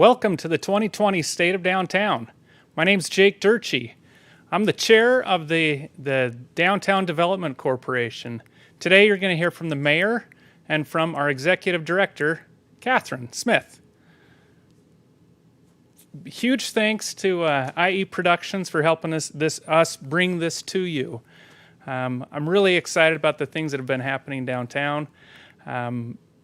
Welcome to the 2020 State of Downtown. My name's Jake Durchie. I'm the chair of the Downtown Development Corporation. Today you're going to hear from the mayor and from our executive director, Catherine Smith. Huge thanks to IE Productions for helping us bring this to you. I'm really excited about the things that have been happening downtown.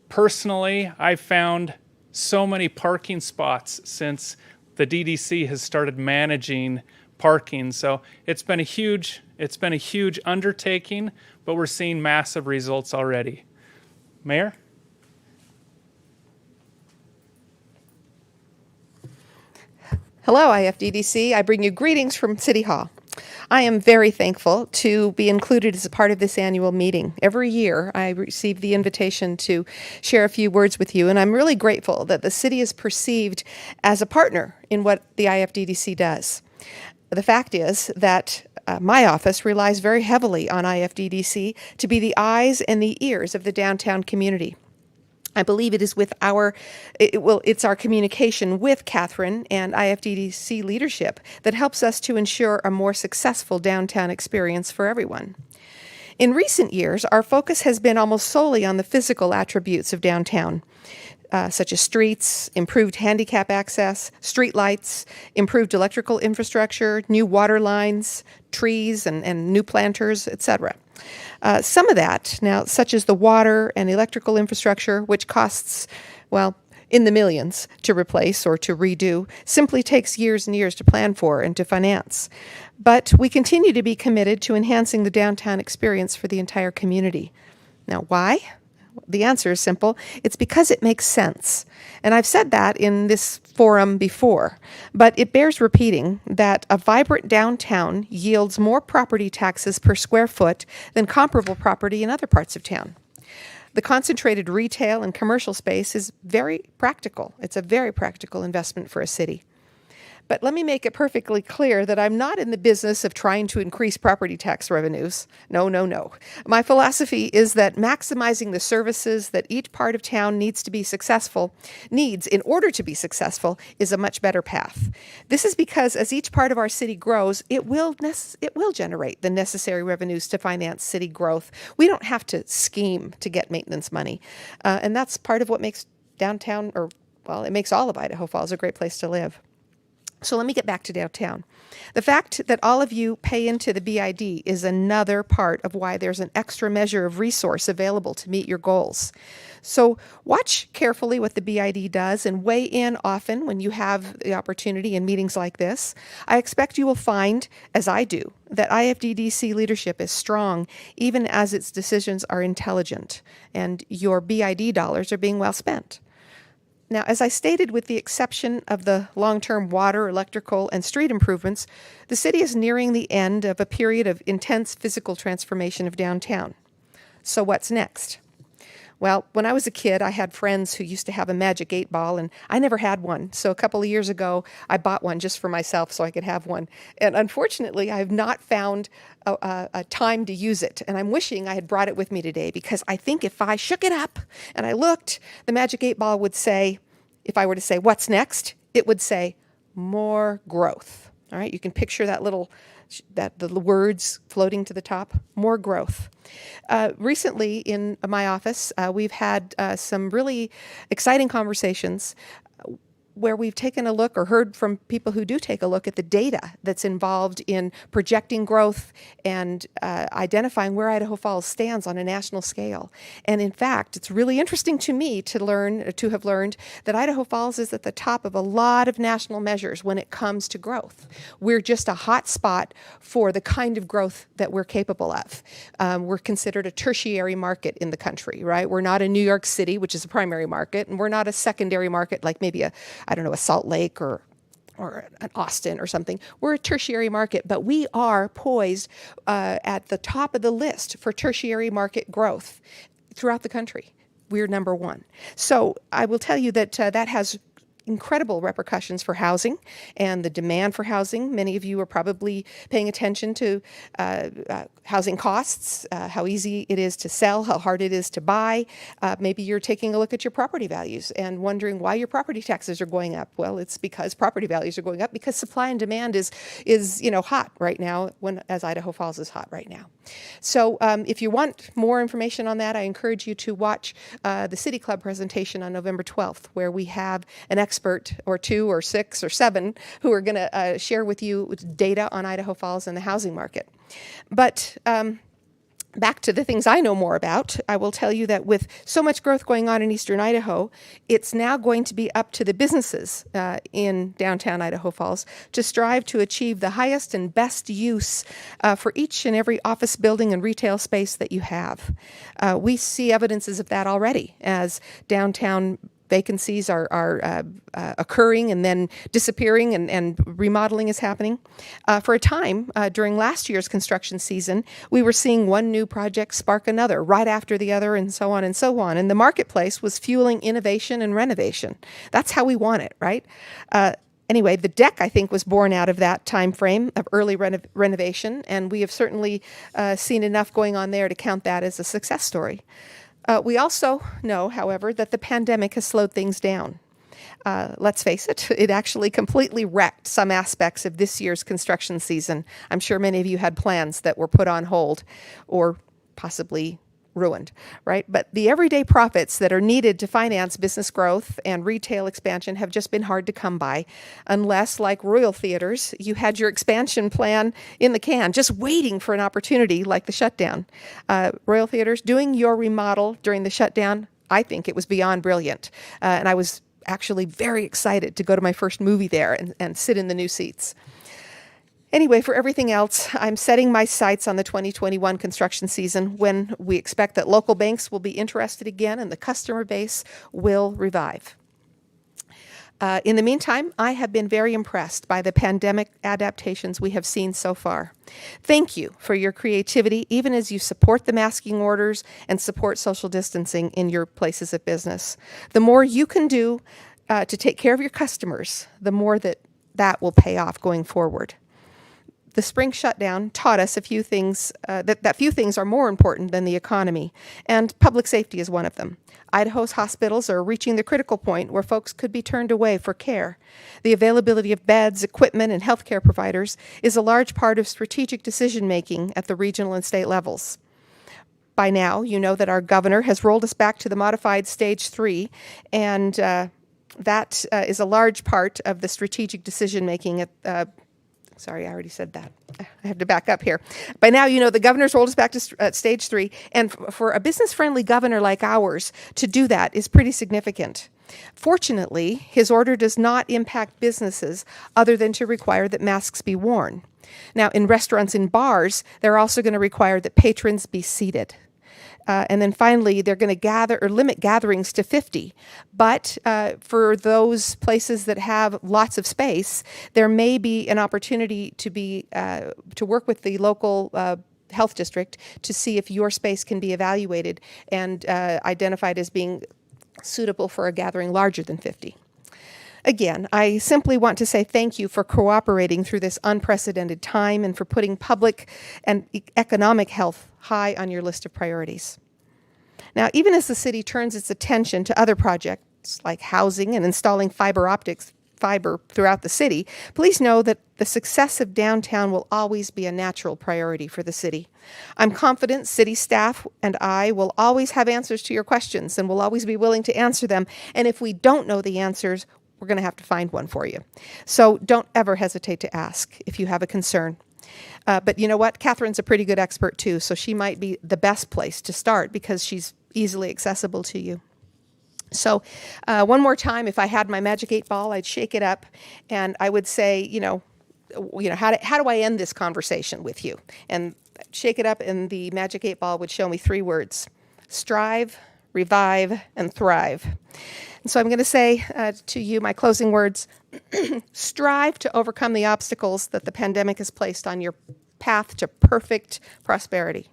Personally, I've found so many parking spots since the DDC has started managing parking. So it's been a huge undertaking, but we're seeing massive results already. Mayor? Hello, IFDDC. I bring you greetings from City Hall. I am very thankful to be included as a part of this annual meeting. Every year, I receive the invitation to share a few words with you, and I'm really grateful that the city is perceived as a partner in what the IFDDC does. The fact is that my office relies very heavily on IFDDC to be the eyes and the ears of the downtown community. I believe it is it's our communication with Catherine and IFDDC leadership that helps us to ensure a more successful downtown experience for everyone. In recent years, our focus has been almost solely on the physical attributes of downtown, such as streets, improved handicap access, street lights, improved electrical infrastructure, new water lines, trees and new planters, etc. Some of that, now, such as the water and electrical infrastructure, which costs, well, in the millions to replace or to redo, simply takes years and years to plan for and to finance. But we continue to be committed to enhancing the downtown experience for the entire community. Now, why? The answer is simple. It's because it makes sense. And I've said that in this forum before, but it bears repeating that a vibrant downtown yields more property taxes per square foot than comparable property in other parts of town. The concentrated retail and commercial space is very practical. It's a very practical investment for a city. But let me make it perfectly clear that I'm not in the business of trying to increase property tax revenues. No, no, no. My philosophy is that maximizing the services that each part of town needs in order to be successful is a much better path. This is because as each part of our city grows, it will generate the necessary revenues to finance city growth. We don't have to scheme to get maintenance money. And that's part of what makes downtown, it makes all of Idaho Falls a great place to live. So let me get back to downtown. The fact that all of you pay into the BID is another part of why there's an extra measure of resource available to meet your goals. So watch carefully what the BID does and weigh in often when you have the opportunity in meetings like this. I expect you will find, as I do, that IFDDC leadership is strong even as its decisions are intelligent and your BID dollars are being well spent. Now, as I stated, with the exception of the long-term water, electrical, and street improvements, the city is nearing the end of a period of intense physical transformation of downtown. So what's next? Well, when I was a kid, I had friends who used to have a magic 8-ball, and I never had one. So a couple of years ago, I bought one just for myself so I could have one. And unfortunately, I have not found a time to use it. And I'm wishing I had brought it with me today, because I think if I shook it up and I looked, the magic 8-ball would say, if I were to say, what's next? It would say, more growth. All right, you can picture the words floating to the top, more growth. Recently in my office, we've had some really exciting conversations where we've taken a look or heard from people who do take a look at the data that's involved in projecting growth and identifying where Idaho Falls stands on a national scale. And in fact, it's really interesting to me to have learned that Idaho Falls is at the top of a lot of national measures when it comes to growth. We're just a hot spot for the kind of growth that we're capable of. We're considered a tertiary market in the country, right? We're not a New York City, which is a primary market, and we're not a secondary market like maybe a Salt Lake or an Austin or something. We're a tertiary market, but we are poised at the top of the list for tertiary market growth throughout the country. We're number one. So I will tell you that that has incredible repercussions for housing and the demand for housing. Many of you are probably paying attention to housing costs, how easy it is to sell, how hard it is to buy. Maybe you're taking a look at your property values and wondering why your property taxes are going up. Well, it's because property values are going up because supply and demand is hot right now, as Idaho Falls is hot right now. So if you want more information on that, I encourage you to watch the City Club presentation on November 12th, where we have an expert or 2 or 6 or 7 who are going to share with you data on Idaho Falls and the housing market. But back to the things I know more about, I will tell you that with so much growth going on in eastern Idaho, it's now going to be up to the businesses in downtown Idaho Falls to strive to achieve the highest and best use for each and every office building and retail space that you have. We see evidences of that already as downtown vacancies are occurring and then disappearing, and remodeling is happening. For a time, during last year's construction season, we were seeing one new project spark another right after the other, and so on and so on. And the marketplace was fueling innovation and renovation. That's how we want it, right? Anyway, the deck, I think, was born out of that time frame of early renovation, and we have certainly seen enough going on there to count that as a success story. We also know, however, that the pandemic has slowed things down. Let's face it, it actually completely wrecked some aspects of this year's construction season. I'm sure many of you had plans that were put on hold or possibly ruined, right? But the everyday profits that are needed to finance business growth and retail expansion have just been hard to come by, unless, like Royal Theaters, you had your expansion plan in the can, just waiting for an opportunity like the shutdown. Royal Theaters, doing your remodel during the shutdown, I think it was beyond brilliant. And I was actually very excited to go to my first movie there and sit in the new seats. Anyway, for everything else, I'm setting my sights on the 2021 construction season, when we expect that local banks will be interested again and the customer base will revive. In the meantime, I have been very impressed by the pandemic adaptations we have seen so far. Thank you for your creativity, even as you support the masking orders and support social distancing in your places of business. The more you can do to take care of your customers, the more that will pay off going forward. The spring shutdown taught us a few things, that few things are more important than the economy, and public safety is one of them. Idaho's hospitals are reaching the critical point where folks could be turned away for care. The availability of beds, equipment, and healthcare providers is a large part of strategic decision-making at the regional and state levels. By now, you know that our governor has rolled us back to the modified Stage 3, and that is a large part of the strategic decision-making at Sorry, I already said that. I have to back up here. By now, you know the governor's rolled us back to Stage 3, and for a business-friendly governor like ours to do that is pretty significant. Fortunately, his order does not impact businesses other than to require that masks be worn. Now, in restaurants and bars, they're also going to require that patrons be seated. And then finally, they're going to limit gatherings to 50. But for those places that have lots of space, there may be an opportunity to work with the local health district to see if your space can be evaluated and identified as being suitable for a gathering larger than 50. Again, I simply want to say thank you for cooperating through this unprecedented time and for putting public and economic health high on your list of priorities. Now, even as the city turns its attention to other projects like housing and installing fiber throughout the city, please know that the success of downtown will always be a natural priority for the city. I'm confident city staff and I will always have answers to your questions and will always be willing to answer them. And if we don't know the answers, we're going to have to find one for you. So don't ever hesitate to ask if you have a concern. But you know what? Catherine's a pretty good expert too, so she might be the best place to start because she's easily accessible to you. So one more time, if I had my magic 8-ball, I'd shake it up and I would say, how do I end this conversation with you? And shake it up and the magic 8-ball would show me 3 words: strive, revive, and thrive. And so I'm going to say to you my closing words: strive to overcome the obstacles that the pandemic has placed on your path to perfect prosperity.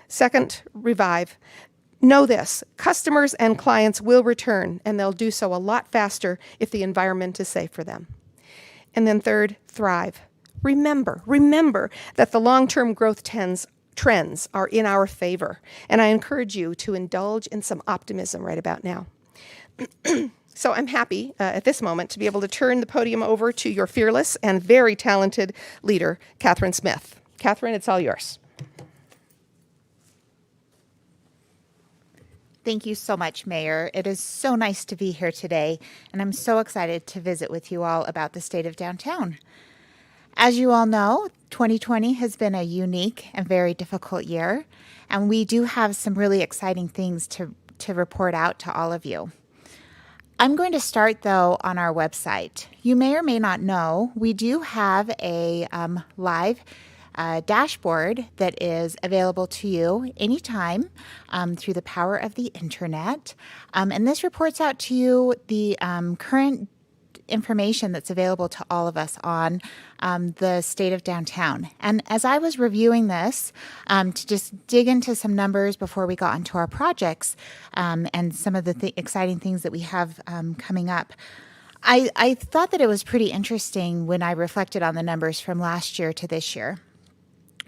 Second, revive. Know this, customers and clients will return, and they'll do so a lot faster if the environment is safe for them. And then third, thrive. Remember that the long-term growth trends are in our favor, and I encourage you to indulge in some optimism right about now. So I'm happy at this moment to be able to turn the podium over to your fearless and very talented leader, Catherine Smith. Catherine, it's all yours. Thank you so much, Mayor. It is so nice to be here today, and I'm so excited to visit with you all about the state of downtown. As you all know, 2020 has been a unique and very difficult year, and we do have some really exciting things to report out to all of you. I'm going to start, though, on our website. You may or may not know, we do have a live dashboard that is available to you anytime through the power of the internet. And this reports out to you the current information that's available to all of us on the state of downtown. And as I was reviewing this, to just dig into some numbers before we got into our projects and some of the exciting things that we have coming up, I thought that it was pretty interesting when I reflected on the numbers from last year to this year.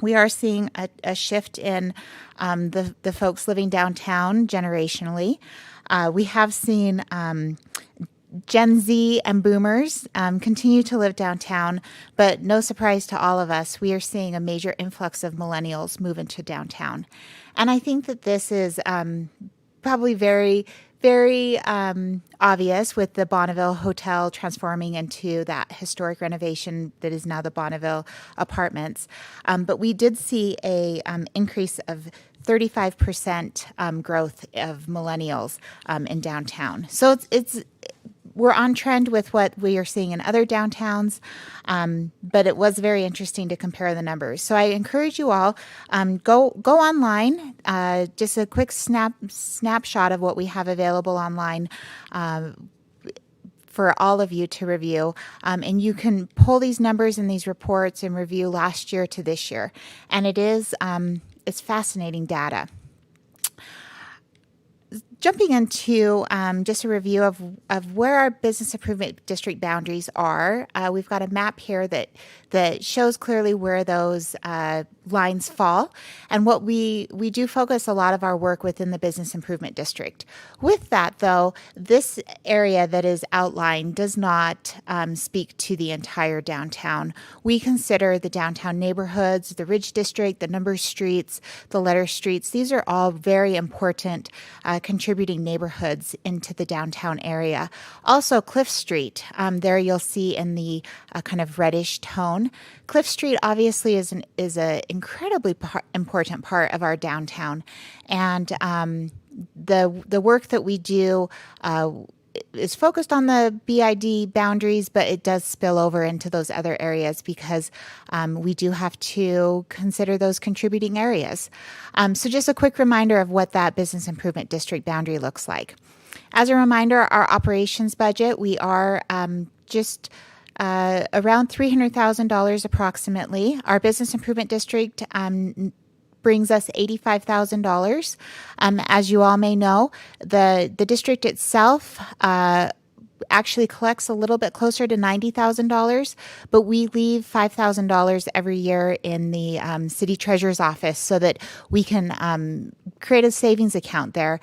We are seeing a shift in the folks living downtown generationally. We have seen Gen Z and boomers continue to live downtown, but no surprise to all of us, we are seeing a major influx of millennials move into downtown. And I think that this is probably very obvious with the Bonneville Hotel transforming into that historic renovation that is now the Bonneville Apartments. But we did see a increase of 35% growth of millennials in downtown. So we're on trend with what we are seeing in other downtowns, but it was very interesting to compare the numbers. So I encourage you all, go online, just a quick snapshot of what we have available online for all of you to review. And you can pull these numbers and these reports and review last year to this year. And it's fascinating data. Jumping into just a review of where our business improvement district boundaries are, we've got a map here that shows clearly where those lines fall. And what we do focus a lot of our work within the business improvement district. With that, though, this area that is outlined does not speak to the entire downtown. We consider the downtown neighborhoods, the Ridge District, the number streets, the letter streets. These are all very important contributing neighborhoods into the downtown area. Also, Cliff Street, there you'll see in the kind of reddish tone. Cliff Street obviously is an incredibly important part of our downtown, and the work that we do is focused on the BID boundaries, but it does spill over into those other areas because we do have to consider those contributing areas. So just a quick reminder of what that business improvement district boundary looks like. As a reminder, our operations budget, we are just around $300,000 approximately. Our business improvement district brings us $85,000. As you all may know, the district itself actually collects a little bit closer to $90,000, but we leave $5,000 every year in the city treasurer's office so that we can create a savings account there.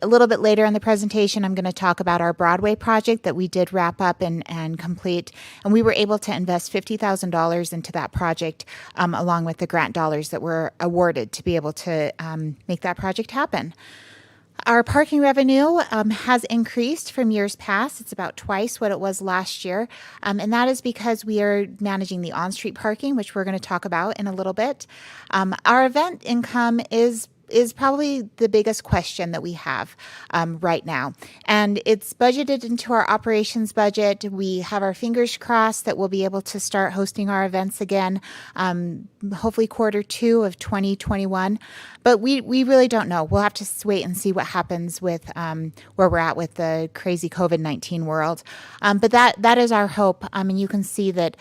A little bit later in the presentation, I'm going to talk about our Broadway project that we did wrap up and complete, and we were able to invest $50,000 into that project along with the grant dollars that were awarded to be able to make that project happen. Our parking revenue has increased from years past. It's about twice what it was last year. And that is because we are managing the on-street parking, which we're going to talk about in a little bit. Our event income is probably the biggest question that we have right now. And it's budgeted into our operations budget. We have our fingers crossed that we'll be able to start hosting our events again, hopefully Q2 of 2021. But we really don't know. We'll have to wait and see what happens with where we're at with the crazy COVID-19 world. But that is our hope. And you can see that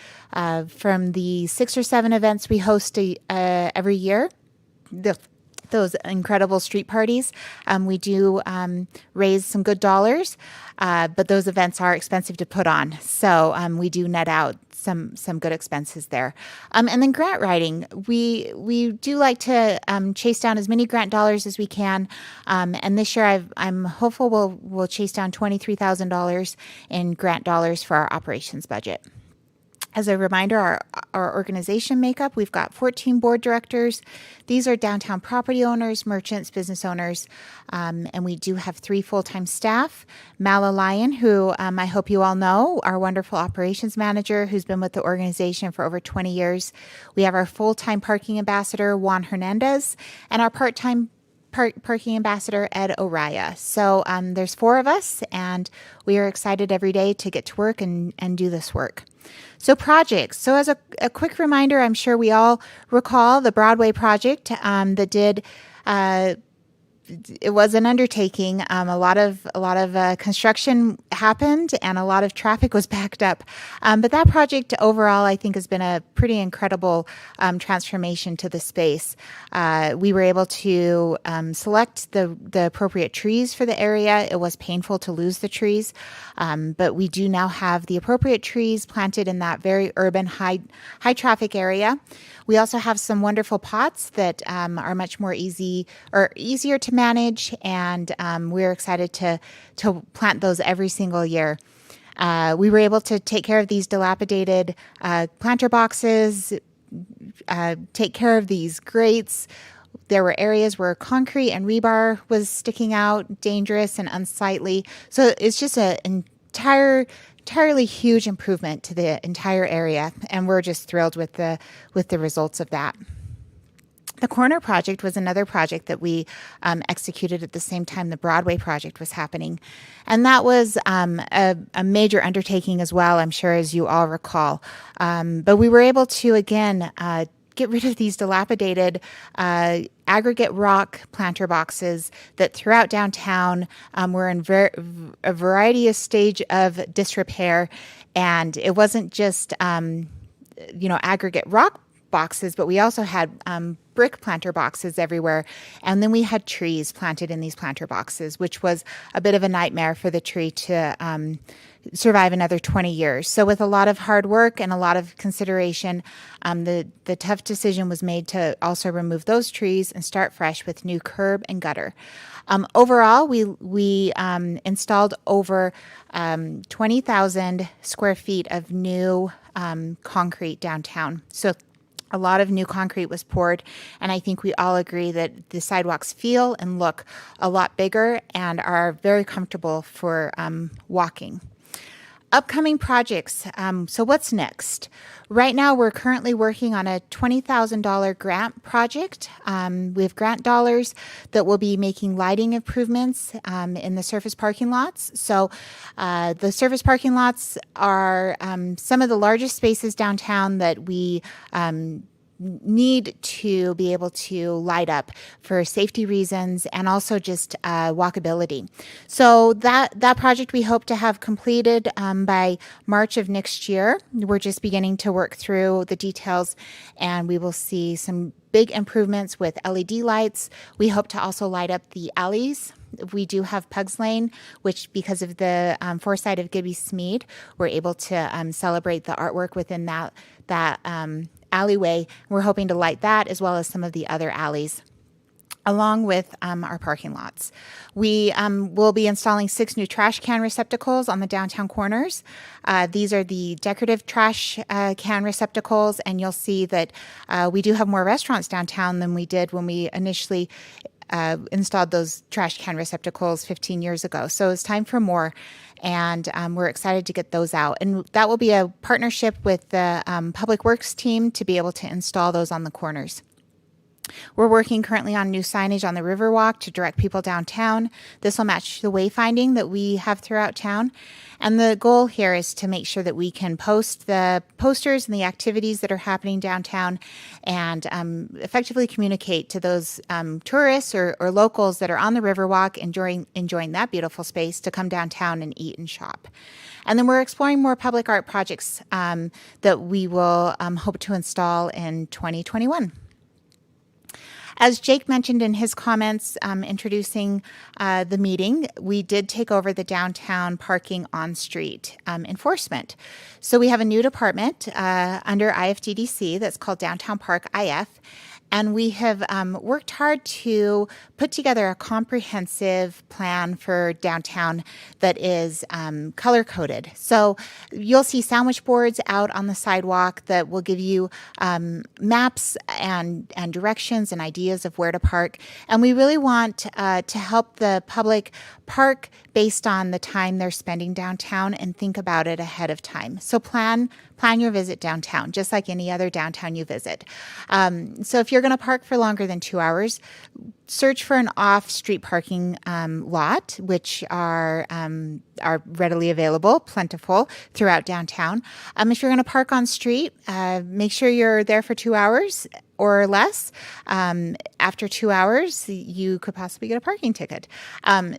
from the 6 or 7 events we host every year, the those incredible street parties. We do raise some good dollars, but those events are expensive to put on. So we do net out some good expenses there. And then grant writing. We do like to chase down as many grant dollars as we can. And this year I'm hopeful we'll chase down $23,000 in grant dollars for our operations budget. As a reminder, our organization makeup, we've got 14 board directors. These are downtown property owners, merchants, business owners, and we do have 3 full-time staff. Mala Lyon, who I hope you all know, our wonderful operations manager who's been with the organization for over 20 years. We have our full-time parking ambassador, Juan Hernandez, and our part-time parking ambassador, Ed Oraya. So there's 4 of us, and we are excited every day to get to work and do this work. So projects. So as a quick reminder, I'm sure we all recall the Broadway project that did. It was an undertaking. A lot of construction happened, and a lot of traffic was backed up. But that project overall, I think, has been a pretty incredible transformation to the space. We were able to select the appropriate trees for the area. It was painful to lose the trees, but we do now have the appropriate trees planted in that very urban, high traffic area. We also have some wonderful pots that are much more easier to manage, and we're excited to plant those every single year. We were able to take care of these dilapidated planter boxes, take care of these grates. There were areas where concrete and rebar was sticking out, dangerous and unsightly. So it's just an entirely huge improvement to the entire area, and we're just thrilled with the results of that. The Corner project was another project that we executed at the same time the Broadway project was happening, and that was a major undertaking as well, I'm sure, as you all recall. But we were able to again get rid of these dilapidated aggregate rock planter boxes that throughout downtown were in a variety of stage of disrepair. And it wasn't just, aggregate rock boxes, but we also had brick planter boxes everywhere. And then we had trees planted in these planter boxes, which was a bit of a nightmare for the tree to survive another 20 years. So with a lot of hard work and a lot of consideration, the tough decision was made to also remove those trees and start fresh with new curb and gutter. Overall, we installed over 20,000 square feet of new concrete downtown. So a lot of new concrete was poured, and I think we all agree that the sidewalks feel and look a lot bigger and are very comfortable for walking. Upcoming projects. So what's next? Right now, we're currently working on a $20,000 grant project. We have grant dollars that will be making lighting improvements in the surface parking lots. So the surface parking lots are some of the largest spaces downtown that we need to be able to light up for safety reasons and also just walkability. So that project we hope to have completed by March of next year. We're just beginning to work through the details, and we will see some big improvements with LED lights. We hope to also light up the alleys. We do have Pugs Lane, which, because of the foresight of Gibby Smead, we're able to celebrate the artwork within that alleyway. We're hoping to light that as well as some of the other alleys, along with our parking lots. We will be installing 6 new trash can receptacles on the downtown corners. These are the decorative trash can receptacles, and you'll see that we do have more restaurants downtown than we did when we initially installed those trash can receptacles 15 years ago. So it's time for more, and we're excited to get those out. And that will be a partnership with the Public Works team to be able to install those on the corners. We're working currently on new signage on the Riverwalk to direct people downtown. This will match the wayfinding that we have throughout town. And the goal here is to make sure that we can post the posters and the activities that are happening downtown and effectively communicate to those tourists or locals that are on the Riverwalk enjoying that beautiful space to come downtown and eat and shop. And then we're exploring more public art projects that we will hope to install in 2021. As Jake mentioned in his comments introducing the meeting, we did take over the downtown parking on-street enforcement. So we have a new department under IFDDC that's called Downtown Park IF. And we have worked hard to put together a comprehensive plan for downtown that is color-coded. So you'll see sandwich boards out on the sidewalk that will give you maps and directions and ideas of where to park. And we really want to help the public park based on the time they're spending downtown and think about it ahead of time. So plan your visit downtown, just like any other downtown you visit. So if you're going to park for longer than 2 hours, search for an off-street parking lot, which are readily available, plentiful throughout downtown. If you're going to park on street, make sure you're there for 2 hours or less. After 2 hours, you could possibly get a parking ticket.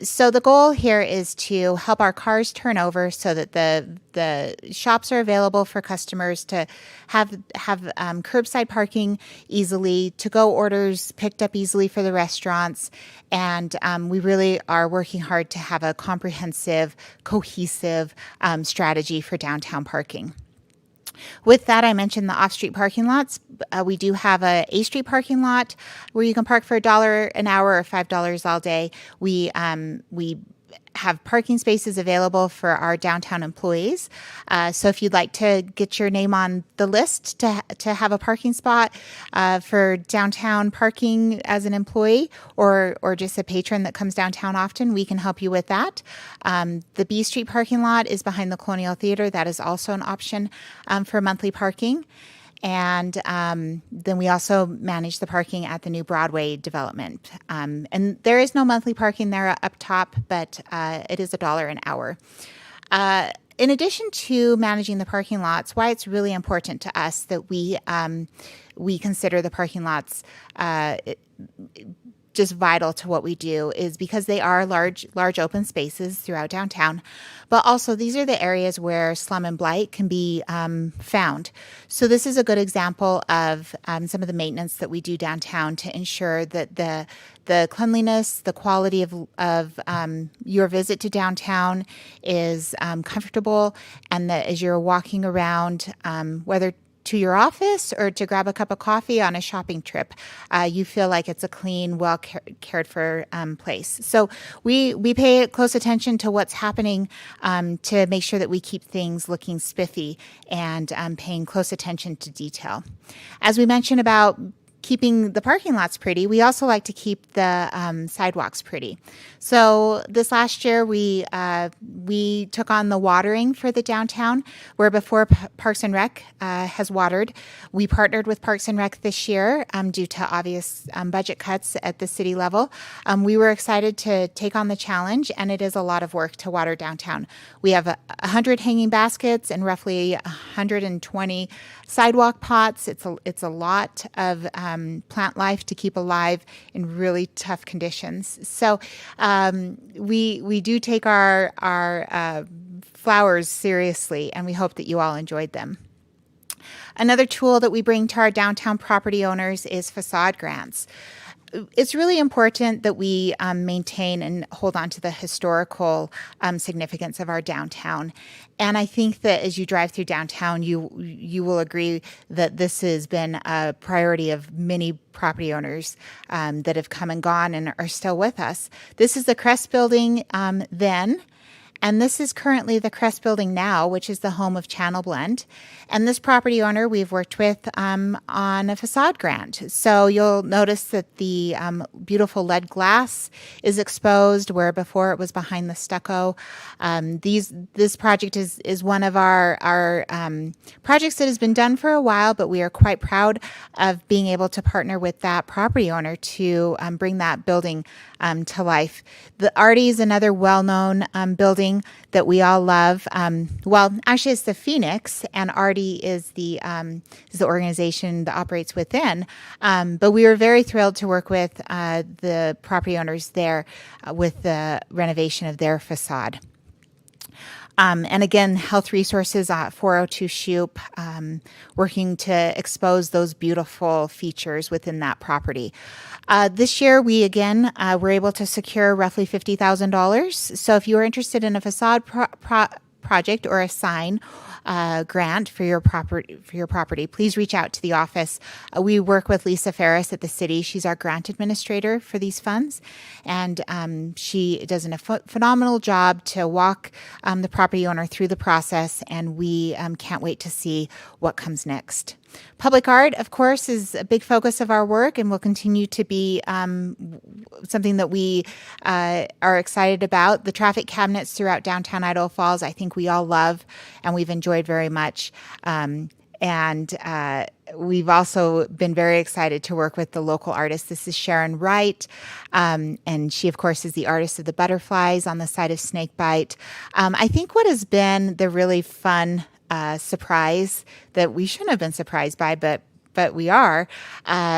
So the goal here is to help our cars turn over so that the shops are available for customers to have curbside parking easily, to-go orders picked up easily for the restaurants, and we really are working hard to have a comprehensive, cohesive strategy for downtown parking. With that, I mentioned the off-street parking lots. We do have a A-Street parking lot where you can park for $1 an hour or $5 all day. We have parking spaces available for our downtown employees. So if you'd like to get your name on the list to have a parking spot for downtown parking as an employee or just a patron that comes downtown often, we can help you with that. The B Street parking lot is behind the Colonial Theater. That is also an option for monthly parking. And then we also manage the parking at the new Broadway development. And there is no monthly parking there up top, but it is $1 an hour. In addition to managing the parking lots, why it's really important to us that we consider the parking lots just vital to what we do is because they are large open spaces throughout downtown, but also these are the areas where slum and blight can be found. So this is a good example of some of the maintenance that we do downtown to ensure that the cleanliness, the quality of your visit to downtown is comfortable, and that as you're walking around, whether to your office or to grab a cup of coffee on a shopping trip, you feel like it's a clean, well cared for place. So we pay close attention to what's happening to make sure that we keep things looking spiffy and paying close attention to detail. As we mentioned about keeping the parking lots pretty, we also like to keep the sidewalks pretty. So this last year, we took on the watering for the downtown, where before Parks and Rec has watered. We partnered with Parks and Rec this year due to obvious budget cuts at the city level. We were excited to take on the challenge, and it is a lot of work to water downtown. We have 100 hanging baskets and roughly 120 sidewalk pots. It's a lot of plant life to keep alive in really tough conditions. So we do take our flowers seriously, and we hope that you all enjoyed them. Another tool that we bring to our downtown property owners is Facade Grants. It's really important that we maintain and hold on to the historical significance of our downtown. And I think that as you drive through downtown, you will agree that this has been a priority of many property owners that have come and gone and are still with us. This is the Crest Building then. And this is currently the Crest Building now, which is the home of Channel Blend. And this property owner we've worked with on a facade grant. So you'll notice that the beautiful lead glass is exposed where before it was behind the stucco. This project is one of our projects that has been done for a while, but we are quite proud of being able to partner with that property owner to bring that building to life. The Artie is another well-known building that we all love. Well, actually, it's the Phoenix, and Artie is the organization that operates within. But we were very thrilled to work with the property owners there with the renovation of their facade. And again, Health Resources at 402 Shoup, working to expose those beautiful features within that property. This year, we again were able to secure roughly $50,000. So if you are interested in a facade project or a sign grant for your property, please reach out to the office. We work with Lisa Ferris at the city. She's our grant administrator for these funds, and she does a phenomenal job to walk the property owner through the process, and we can't wait to see what comes next. Public art, of course, is a big focus of our work and will continue to be something that we are excited about. The traffic cabinets throughout downtown Idaho Falls, I think we all love and we've enjoyed very much. And we've also been very excited to work with the local artist. This is Sharon Wright, and she, of course, is the artist of the butterflies on the side of Snakebite. I think what has been the really fun surprise that we shouldn't have been surprised by, but we are,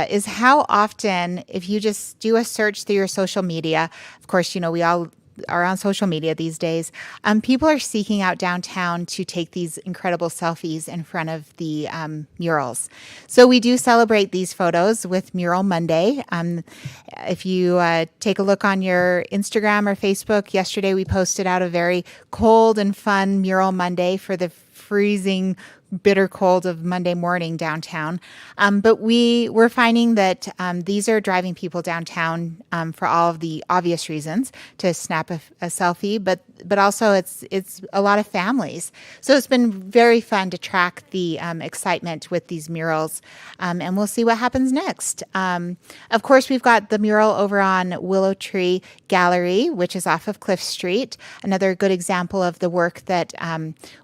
is how often, if you just do a search through your social media, of course, we all are on social media these days, people are seeking out downtown to take these incredible selfies in front of the murals. So we do celebrate these photos with Mural Monday. If you take a look on your Instagram or Facebook, yesterday we posted out a very cold and fun Mural Monday for the freezing bitter cold of Monday morning downtown. But we're finding that these are driving people downtown for all of the obvious reasons, to snap a selfie, but also it's a lot of families. So it's been very fun to track the excitement with these murals, and we'll see what happens next. Of course, we've got the mural over on Willow Tree Gallery, which is off of Cliff Street. Another good example of the work that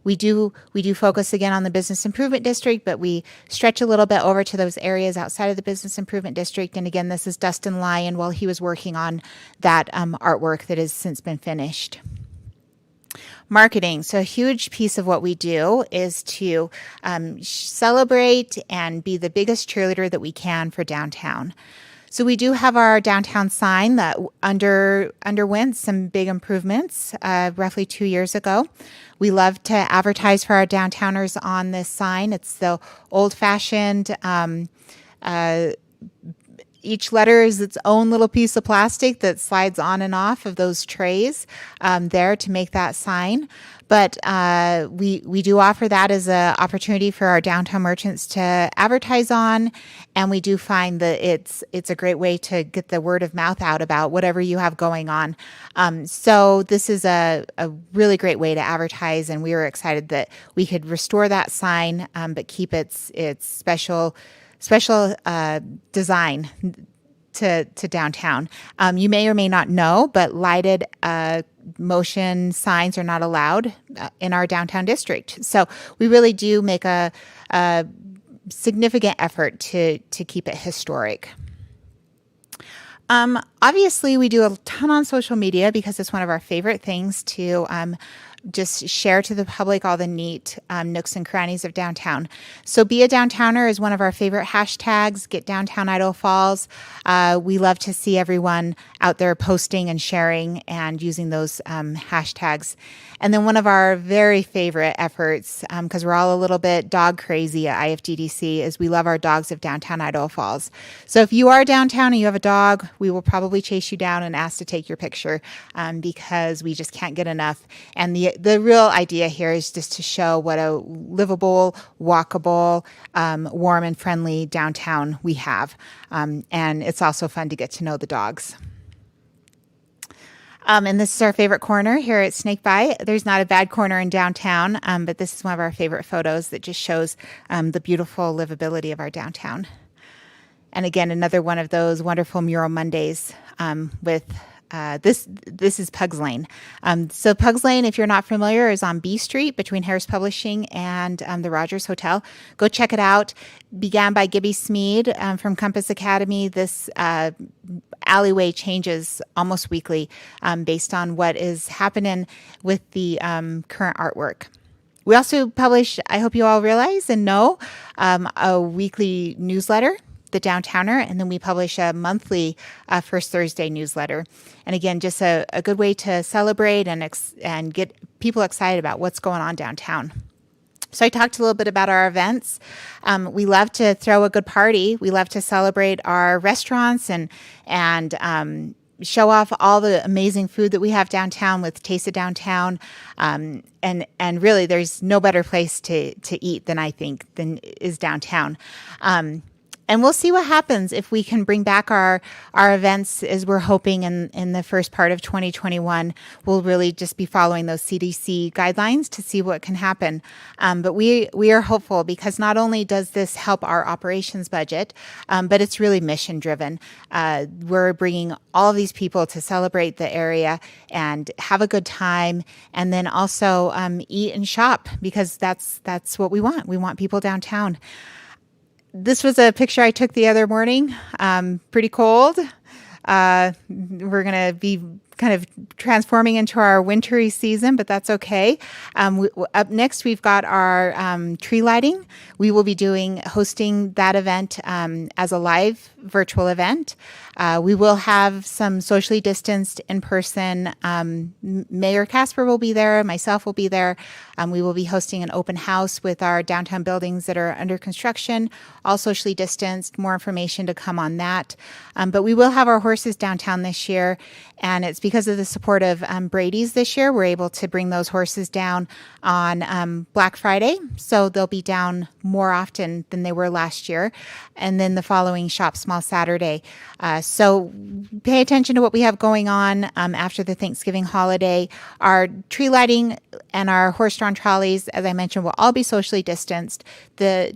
we do focus again on the Business Improvement District, but we stretch a little bit over to those areas outside of the Business Improvement District. And again, this is Dustin Lyon while he was working on that artwork that has since been finished. Marketing. So a huge piece of what we do is to celebrate and be the biggest cheerleader that we can for downtown. So we do have our downtown sign that underwent some big improvements roughly 2 years ago. We love to advertise for our downtowners on this sign. It's the old-fashioned, each letter is its own little piece of plastic that slides on and off of those trays there to make that sign. But we do offer that as an opportunity for our downtown merchants to advertise on, and we do find that it's a great way to get the word of mouth out about whatever you have going on. So this is a really great way to advertise, and we were excited that we could restore that sign, but keep its special design to downtown. You may or may not know, but lighted motion signs are not allowed in our downtown district. So we really do make a significant effort to keep it historic. Obviously, we do a ton on social media because it's one of our favorite things to just share to the public all the neat nooks and crannies of downtown. So Be a Downtowner is one of our favorite hashtags. Get Downtown Idaho Falls. We love to see everyone out there posting and sharing and using those hashtags. And then one of our very favorite efforts, because we're all a little bit dog crazy at IFDDC, is we love our dogs of downtown Idaho Falls. So if you are downtown and you have a dog, we will probably chase you down and ask to take your picture because we just can't get enough. And the real idea here is just to show what a livable, walkable, warm and friendly downtown we have. And it's also fun to get to know the dogs. And this is our favorite corner here at Snakebite. There's not a bad corner in downtown, but this is one of our favorite photos that just shows the beautiful livability of our downtown. And again, another one of those wonderful Mural Mondays with this is Pugs Lane. So Pugs Lane, if you're not familiar, is on B Street between Harris Publishing and the Rogers Hotel. Go check it out. Began by Gibby Smead from Compass Academy. This alleyway changes almost weekly based on what is happening with the current artwork. We also publish, I hope you all realize and know, a weekly newsletter the Downtowner, and then we publish a monthly First Thursday newsletter. And again, just a good way to celebrate and get people excited about what's going on downtown. So I talked a little bit about our events. We love to throw a good party. We love to celebrate our restaurants and show off all the amazing food that we have downtown with Taste of Downtown. And really, there's no better place to eat than is downtown. And we'll see what happens if we can bring back our events, as we're hoping in the first part of 2021. We'll really just be following those CDC guidelines to see what can happen. But we are hopeful, because not only does this help our operations budget, but it's really mission driven. We're bringing all of these people to celebrate the area and have a good time, and then also eat and shop, because that's what we want. We want people downtown. This was a picture I took the other morning. Pretty cold. We're going to be kind of transforming into our wintry season, but that's okay. Up next, we've got our tree lighting. We will be hosting that event as a live virtual event. We will have some socially distanced in person. Mayor Casper will be there. Myself will be there. We will be hosting an open house with our downtown buildings that are under construction, all socially distanced. More information to come on that. But we will have our horses downtown this year, and it's because of the support of Brady's this year. We're able to bring those horses down on Black Friday, so they'll be down more often than they were last year. And then the following Shop Small Saturday. So pay attention to what we have going on after the Thanksgiving holiday. Our tree lighting and our horse-drawn trolleys, as I mentioned, will all be socially distanced. The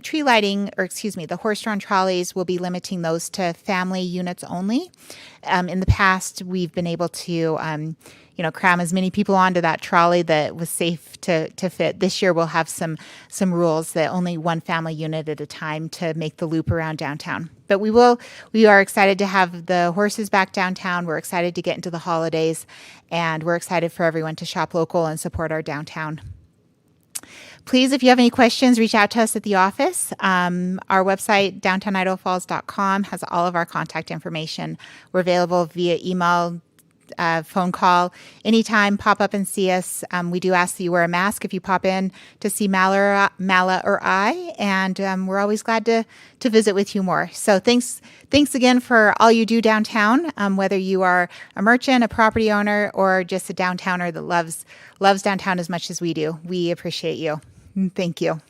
horse-drawn trolleys, will be limiting those to family units only. In the past, we've been able to cram as many people onto that trolley that was safe to fit. This year, we'll have some rules that only one family unit at a time to make the loop around downtown. But we are excited to have the horses back downtown. We're excited to get into the holidays, and we're excited for everyone to shop local and support our downtown. Please, if you have any questions, reach out to us at the office. Our website, downtownidaho.falls.com, has all of our contact information. We're available via email, phone call, anytime. Pop up and see us. We do ask that you wear a mask if you pop in to see Mala or I, and we're always glad to visit with you more. So thanks again for all you do downtown, whether you are a merchant, a property owner, or just a downtowner that loves downtown as much as we do. We appreciate you. Thank you.